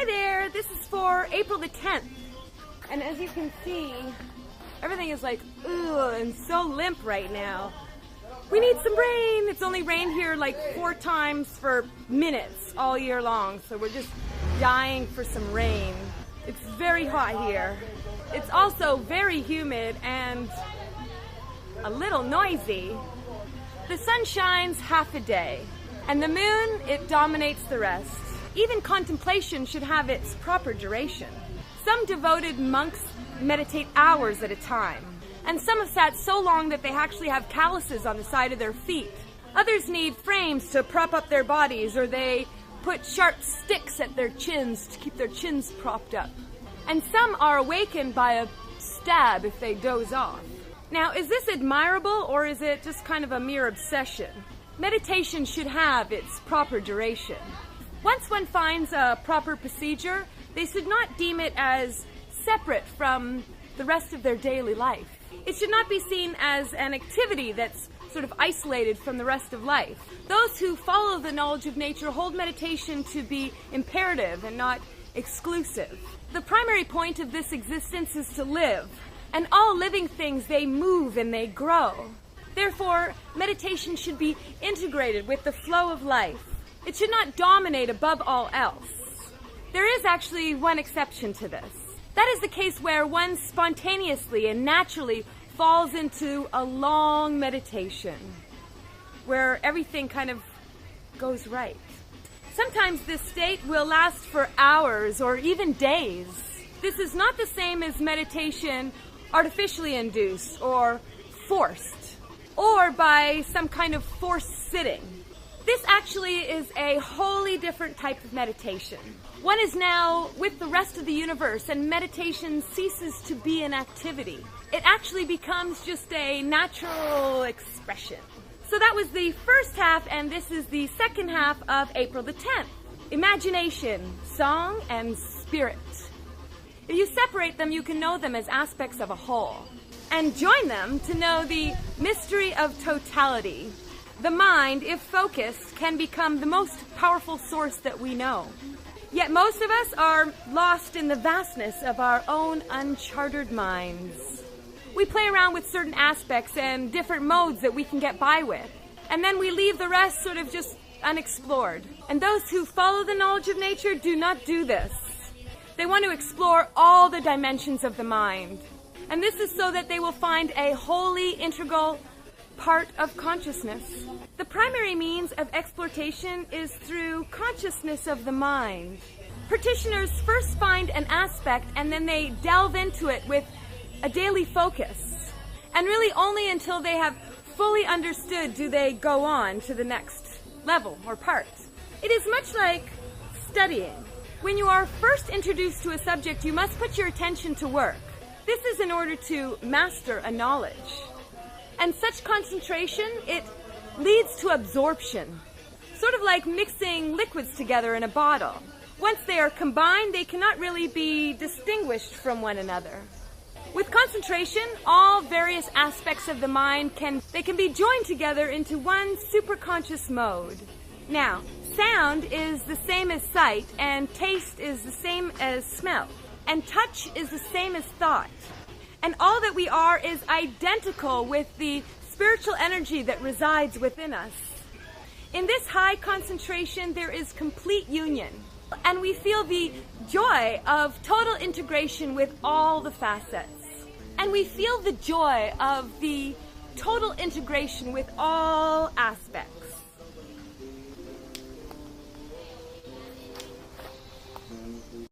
Hi there, this is for April the 10th. And as you can see, everything is like, ugh, and so limp right now. We need some rain. It's only rained here like 4 times for minutes all year long, so we're just dying for some rain. It's very hot here. It's also very humid and a little noisy. The sun shines half a day, and the moon, it dominates the rest. Even contemplation should have its proper duration. Some devoted monks meditate hours at a time, and some have sat so long that they actually have calluses on the side of their feet. Others need frames to prop up their bodies, or they put sharp sticks at their chins to keep their chins propped up. And some are awakened by a stab if they doze off. Now, is this admirable, or is it just kind of a mere obsession? Meditation should have its proper duration. Once one finds a proper procedure, they should not deem it as separate from the rest of their daily life. It should not be seen as an activity that's sort of isolated from the rest of life. Those who follow the knowledge of nature hold meditation to be imperative and not exclusive. The primary point of this existence is to live, and all living things, they move and they grow. Therefore, meditation should be integrated with the flow of life. It should not dominate above all else. There is actually one exception to this. That is the case where one spontaneously and naturally falls into a long meditation, where everything kind of goes right. Sometimes this state will last for hours or even days. This is not the same as meditation artificially induced or forced, or by some kind of forced sitting. This actually is a wholly different type of meditation. One is now with the rest of the universe, and meditation ceases to be an activity. It actually becomes just a natural expression. So that was the first half, and this is the second half of April the 10th. Imagination, song, and spirit. If you separate them, you can know them as aspects of a whole. And join them to know the mystery of totality. The mind, if focused, can become the most powerful source that we know. Yet most of us are lost in the vastness of our own uncharted minds. We play around with certain aspects and different modes that we can get by with, and then we leave the rest sort of just unexplored. And those who follow the knowledge of nature do not do this. They want to explore all the dimensions of the mind. And this is so that they will find a wholly integral part of consciousness. The primary means of exploitation is through consciousness of the mind. Practitioners first find an aspect and then they delve into it with a daily focus. And really only until they have fully understood do they go on to the next level or part. It is much like studying. When you are first introduced to a subject, you must put your attention to work. This is in order to master a knowledge. And such concentration, it leads to absorption, sort of like mixing liquids together in a bottle. Once they are combined, they cannot really be distinguished from one another. With concentration, all various aspects of the mind can be joined together into one superconscious mode. Now, sound is the same as sight, and taste is the same as smell, and touch is the same as thought. And all that we are is identical with the spiritual energy that resides within us. In this high concentration, there is complete union, and we feel the joy of total integration with all the facets. And we feel the joy of the total integration with all aspects.